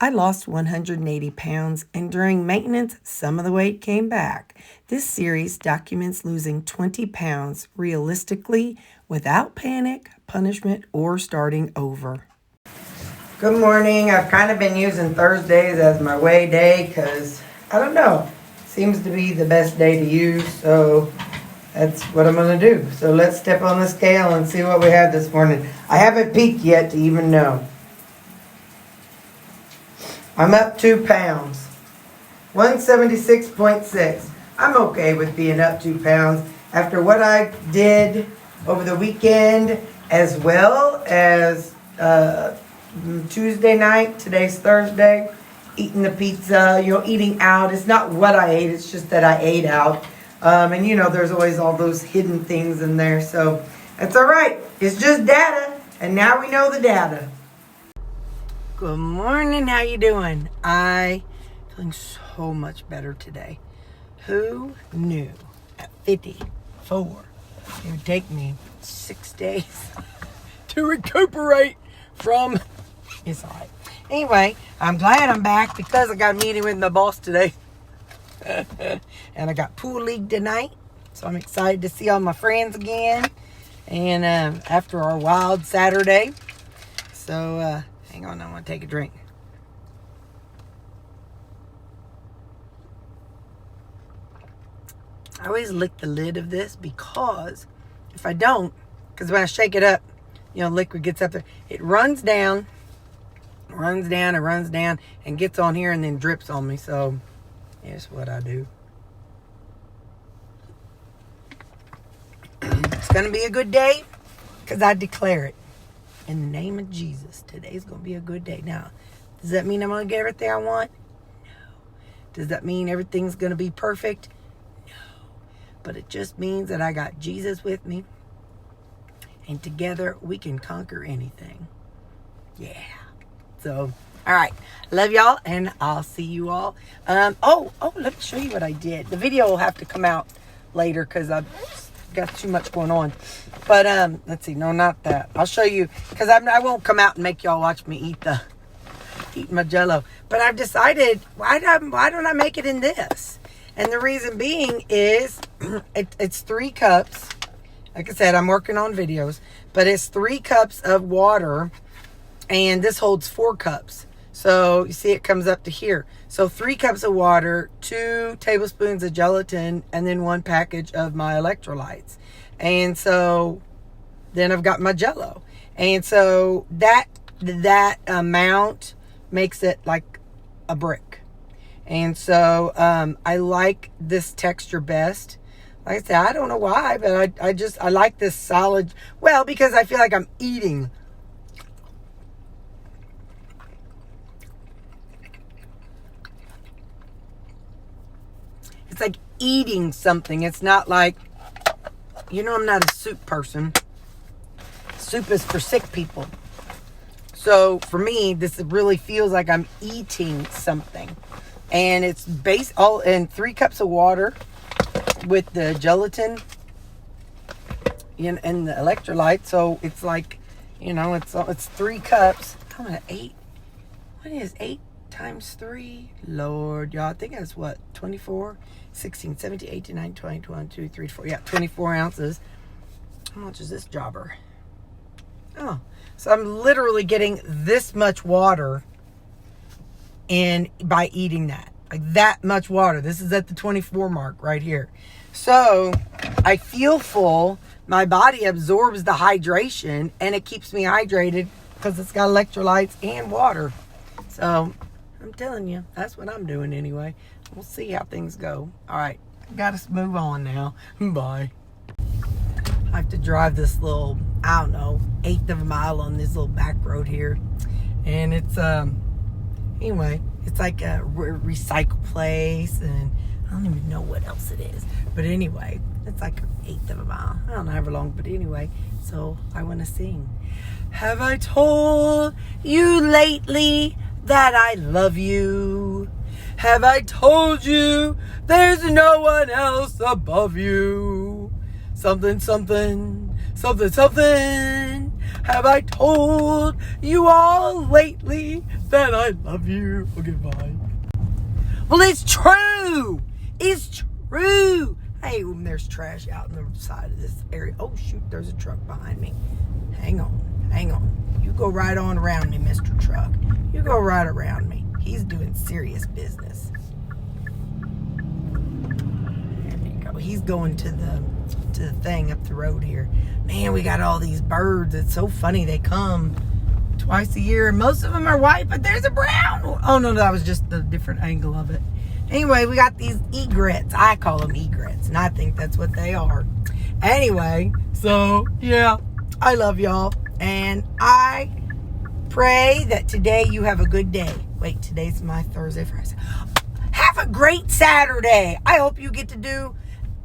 I lost 180 pounds, and during maintenance, some of the weight came back. This series documents losing 20 pounds realistically without panic, punishment, or starting over. Good morning. I've kind of been using Thursdays as my weigh day because, I don't know, seems to be the best day to use, so that's what I'm going to do. So let's step on the scale and see what we have this morning. I haven't peeked yet to even know. I'm up 2 pounds, 176.6. I'm okay with being up 2 pounds after what I did over the weekend, as well as Tuesday night. Today's Thursday. Eating the pizza, eating out. It's not what I ate, it's just that I ate out. And there's always all those hidden things in there. So that's all right. It's just data, and now we know the data. Good morning. How you doing? I feeling so much better today. Who knew at 54 it would take me 6 days to recuperate from... It's all right. Anyway, I'm glad I'm back because I got a meeting with my boss today. And I got pool league tonight. So I'm excited to see all my friends again. And after our wild Saturday. So... hang on, I want to take a drink. I always lick the lid of this because if I don't, because when I shake it up, liquid gets up there. It runs down, and gets on here and then drips on me. So, here's what I do. It's going to be a good day because I declare it. In the name of Jesus, today's going to be a good day. Now, does that mean I'm going to get everything I want? No. Does that mean everything's going to be perfect? No. But it just means that I got Jesus with me. And together, we can conquer anything. Yeah. So, all right. Love y'all, and I'll see you all. Let me show you what I did. The video will have to come out later because I've got too much going on. But let's see, no, not that. I'll show you because I won't come out and make y'all watch me eat my Jello. But I've decided why don't I make it in this? And the reason being is it's 3 cups. Like I said, I'm working on videos, but it's 3 cups of water, and this holds 4 cups. So you see it comes up to here. So 3 cups of water, 2 tablespoons of gelatin, and then 1 package of my electrolytes. And so then I've got my Jello. And so that amount makes it like a brick. And so I like this texture best. Like I said, I don't know why, but I like this solid. Well, because I feel like I'm eating. It's like eating something. It's not like, I'm not a soup person. Soup is for sick people. So for me, this really feels like I'm eating something. And it's all in 3 cups of water with the gelatin and the electrolyte. So it's like, it's 3 cups. I'm at 8. What is 8 times 3? Lord, y'all, I think that's what? 24, 16, 17, 18, 19, 20, 21, 2, 3, 4. Yeah, 24 ounces. How much is this jobber? Oh, so I'm literally getting this much water in by eating that. Like that much water. This is at the 24 mark right here. So I feel full. My body absorbs the hydration and it keeps me hydrated because it's got electrolytes and water. So I'm telling you, that's what I'm doing anyway. We'll see how things go. All right, got to move on now. Bye. I have to drive this little, 1/8 of a mile on this little back road here. And it's, anyway, it's like a recycle place. And I don't even know what else it is. But anyway, it's like 1/8 of a mile. I don't know how long, but anyway. So I want to sing. Have I told you lately that I love you? Have I told you there's no one else above you? Something, something, something, something. have I told you all lately that I love you? Okay, bye. Well, it's true. It's true. Hey, there's trash out on the side of this area. Oh, shoot, there's a truck behind me. Hang on. You go right on around me, Mr. Truck. You go right around me. He's doing serious business. There you go. He's going to the thing up the road here. Man, we got all these birds. It's so funny. They come twice a year. Most of them are white, but there's a brown. Oh, no, that was just the different angle of it. Anyway, we got these egrets. I call them egrets, and I think that's what they are. Anyway, so, yeah, I love y'all. And I pray that today you have a good day. Wait, today's my Thursday, Friday. Have a great Saturday. I hope you get to do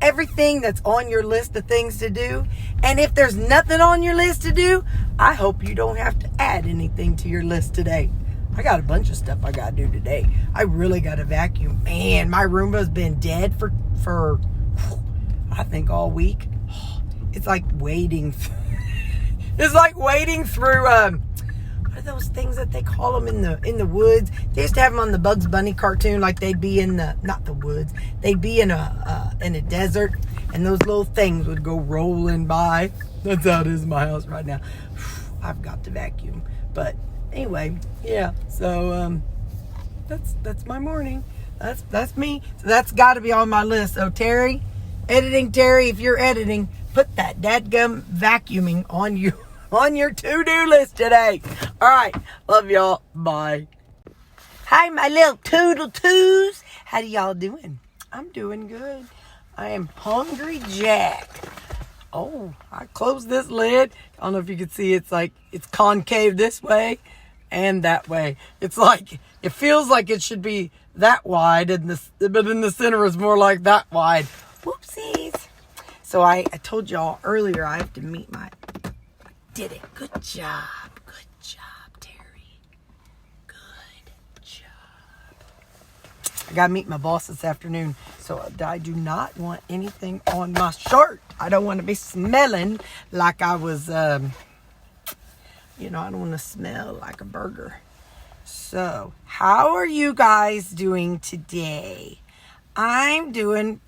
everything that's on your list of things to do. And if there's nothing on your list to do, I hope you don't have to add anything to your list today. I got a bunch of stuff I got to do today. I really got to vacuum. Man, my Roomba's been dead for I think all week. It's like wading. It's like wading through, what are those things that they call them in the woods? They used to have them on the Bugs Bunny cartoon, like they'd be in not the woods, they'd be in a desert, and those little things would go rolling by. That's how it is in my house right now. I've got to vacuum. But anyway, yeah, so that's my morning. That's me. So that's got to be on my list. So Terri, if you're editing, put that dadgum vacuuming on your to-do list today. All right, love y'all. Bye. Hi, my little toodle toos. How y'all doing? I'm doing good. I am hungry Jack. Oh, I closed this lid. I don't know if you can see, it's like it's concave this way and that way. It's like, it feels like it should be that wide, but in the center is more like that wide. Whoopsies. So I told y'all earlier I have to meet I did it. Good job. Good job, Terri. Good job. I got to meet my boss this afternoon. So I do not want anything on my shirt. I don't want to be smelling like I was, I don't want to smell like a burger. So, how are you guys doing today? I'm doing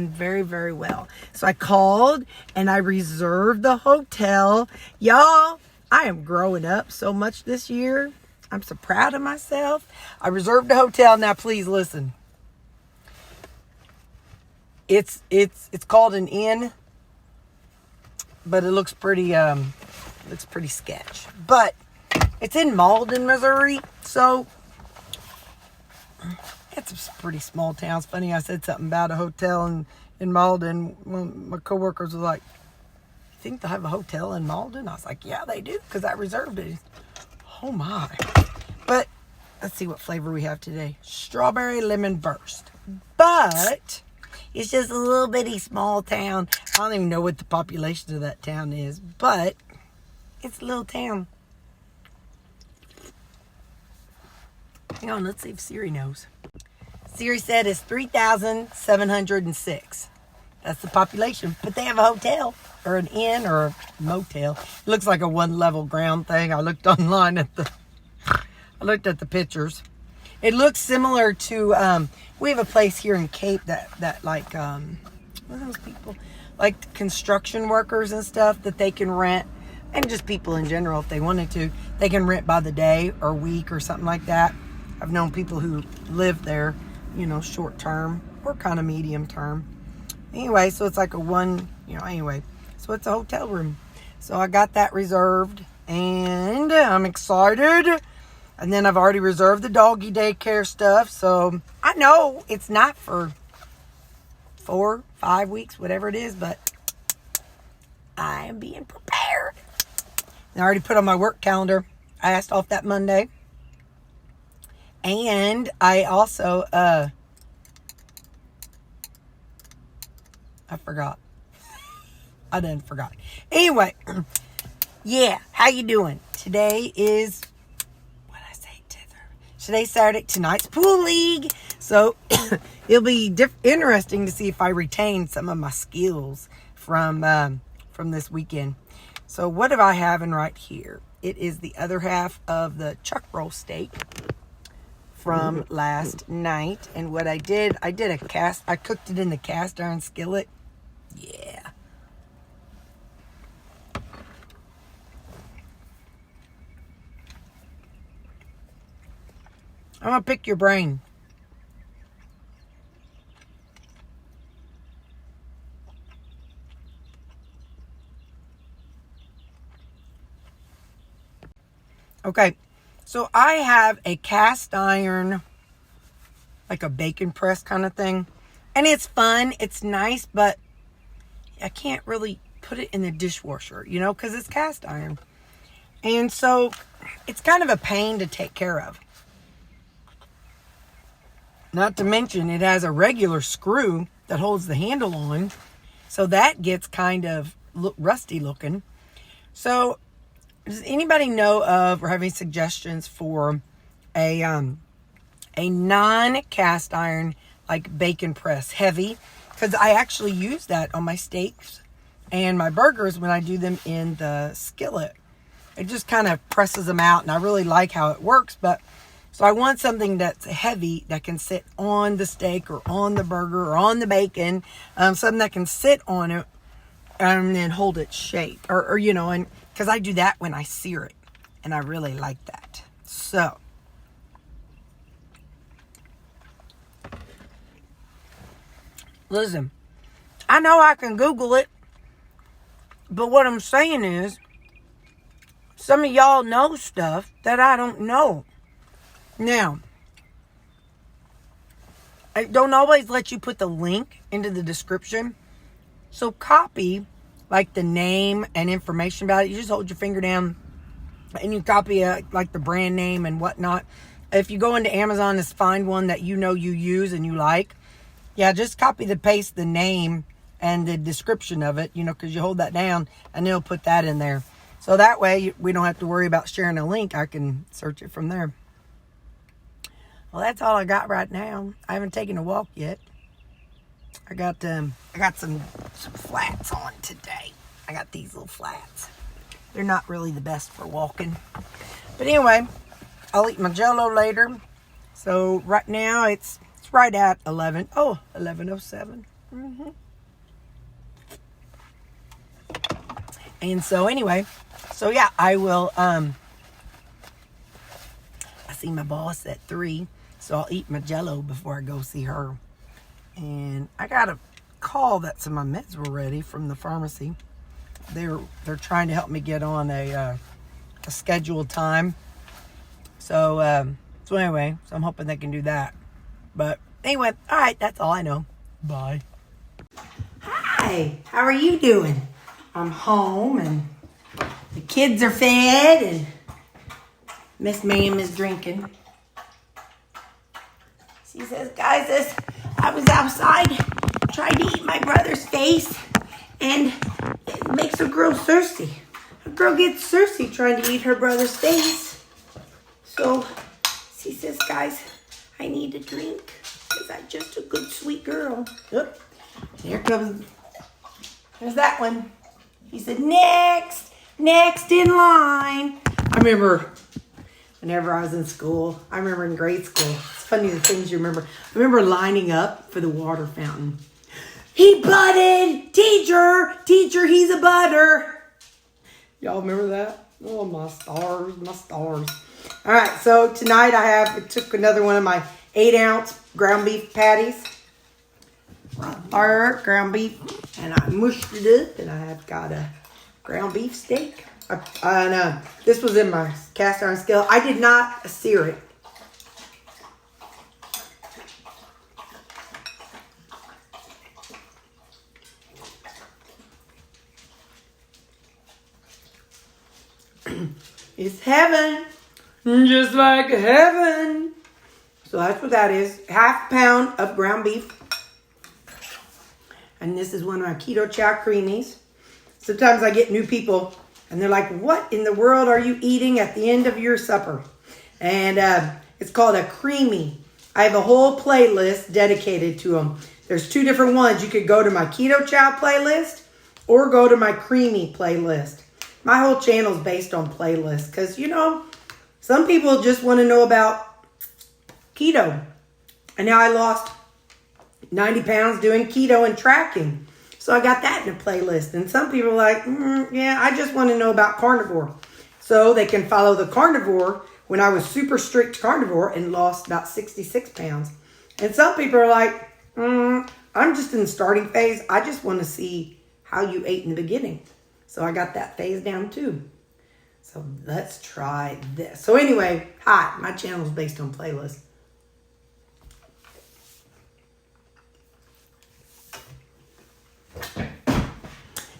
very, very well. So I called and I reserved the hotel. Y'all, I am growing up so much this year. I'm so proud of myself. I reserved a hotel. Now, please listen. It's called an inn, but it looks pretty sketch. But it's in Malden, Missouri, so it's a pretty small town. It's funny, I said something about a hotel in Malden. One of my coworkers was like, "You think they have a hotel in Malden?" I was like, "Yeah, they do, because I reserved it." Oh my. But let's see what flavor we have today. Strawberry lemon burst. But it's just a little bitty small town. I don't even know what the population of that town is, but it's a little town. Hang on, let's see if Siri knows. Siri said it's 3,706. That's the population. But they have a hotel or an inn or a motel. It looks like a one-level ground thing. I looked online at the pictures. It looks similar to, we have a place here in Cape that like, what are those people? Like construction workers and stuff that they can rent. And just people in general, if they wanted to. They can rent by the day or week or something like that. I've known people who live there, short term or kind of medium term. Anyway, so it's like so it's a hotel room. So I got that reserved and I'm excited. And then I've already reserved the doggy daycare stuff. So I know it's not for 4, 5 weeks, whatever it is, but I am being prepared. And I already put on my work calendar. I asked off that Monday. And I also, I forgot. I done forgot. Anyway, yeah, how you doing? Today is, today's Saturday. Tonight's pool league. So it'll be interesting to see if I retain some of my skills from this weekend. So what am I having right here? It is the other half of the chuck roll steak from last night. And what I did I cooked it in the cast iron skillet. Yeah. I'm going to pick your brain. Okay, so I have a cast iron, like a bacon press kind of thing. And it's fun, it's nice, but I can't really put it in the dishwasher, you know, because it's cast iron. And so it's kind of a pain to take care of. Not to mention it has a regular screw that holds the handle on. So that gets kind of rusty looking. So does anybody know of or have any suggestions for a non-cast iron, like bacon press, heavy? Because I actually use that on my steaks and my burgers when I do them in the skillet. It just kind of presses them out, and I really like how it works. But so I want something that's heavy that can sit on the steak or on the burger or on the bacon, something that can sit on it and then hold its shape, or you know, and because I do that when I sear it, and I really like that. So listen, I know I can Google it, but what I'm saying is some of y'all know stuff that I don't know. Now, I don't always let you put the link into the description. So copy like the name and information about it. You just hold your finger down and you copy like the brand name and whatnot. If you go into Amazon and find one that you know you use and you like, yeah, just copy the paste the name and the description of it, you know, because you hold that down and it'll put that in there. So that way we don't have to worry about sharing a link. I can search it from there. Well, that's all I got right now. I haven't taken a walk yet. I got some flats on today. I got these little flats. They're not really the best for walking. But anyway, I'll eat my Jell-O later. So right now it's right at 11:07. And so anyway, so yeah, I will I see my boss at 3, so I'll eat my Jell-O before I go see her. And I got a call that some of my meds were ready from the pharmacy. They're trying to help me get on a scheduled time. So anyway, so I'm hoping they can do that. But anyway, all right, that's all I know. Bye. Hi, how are you doing? I'm home and the kids are fed and Miss Ma'am is drinking. She says, guys, I was outside trying to eat my brother's face, and it makes a girl thirsty. A girl gets thirsty trying to eat her brother's face. So she says, guys, I need a drink because I'm just a good, sweet girl. Oop. Here comes, there's that one. He said, next in line. I remember whenever I was in school, I remember in grade school, it's funny the things you remember. I remember lining up for the water fountain. He butted! Teacher, he's a butter. Y'all remember that? Oh, my stars. All right, so tonight I took another one of my 8-ounce ground beef patties. Or ground beef, and I mushed it up, and I have got a ground beef steak. And this was in my cast iron skillet. I did not sear it. It's heaven, just like heaven. So that's what that is. 1/2 pound of ground beef. And this is one of my keto chow creamies. Sometimes I get new people and they're like, what in the world are you eating at the end of your supper? And it's called a creamy. I have a whole playlist dedicated to them. There's 2 different ones. You could go to my keto chow playlist or go to my creamy playlist. my whole channel is based on playlists. Because, you know, some people just want to know about keto. And now I lost 90 pounds doing keto and tracking. So I got that in a playlist. And some people are like, yeah, I just want to know about carnivore. So they can follow the carnivore when I was super strict carnivore and lost about 66 pounds. And some people are like, I'm just in the starting phase. I just want to see how you ate in the beginning. So I got that phase down too. So let's try this. So anyway, hi, my channel is based on playlists.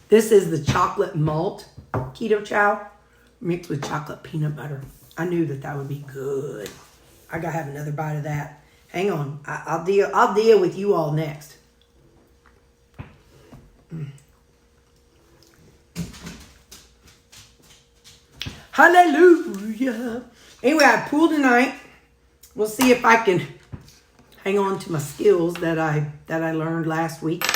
This is the chocolate malt keto chow mixed with chocolate peanut butter. I knew that would be good. I gotta have another bite of that. Hang on, I'll deal with you all next. Hallelujah. Anyway, I pool tonight. We'll see if I can hang on to my skills that I learned last weekend.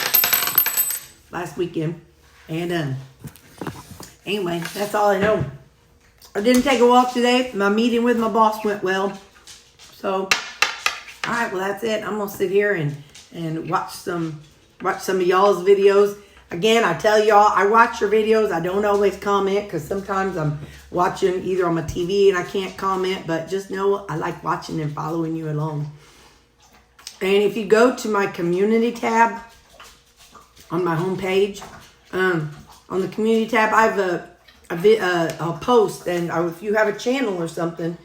And anyway, that's all I know. I didn't take a walk today. My meeting with my boss went well. So, all right, well, that's it. I'm going to sit here and watch some of y'all's videos. Again, I tell y'all, I watch your videos. I don't always comment because sometimes I'm watching either on my TV and I can't comment. But just know I like watching and following you along. And if you go to my community tab on my homepage, on the community tab, I have a post. And if you have a channel or something,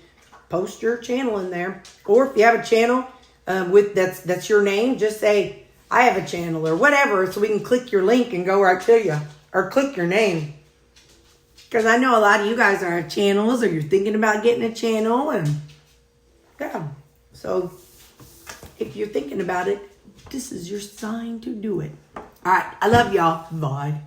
post your channel in there. Or if you have a channel that's your name, just say, I have a channel or whatever, so we can click your link and go right to you. Or click your name. Because I know a lot of you guys are at channels or you're thinking about getting a channel. And yeah, so if you're thinking about it, this is your sign to do it. All right, I love y'all. Bye.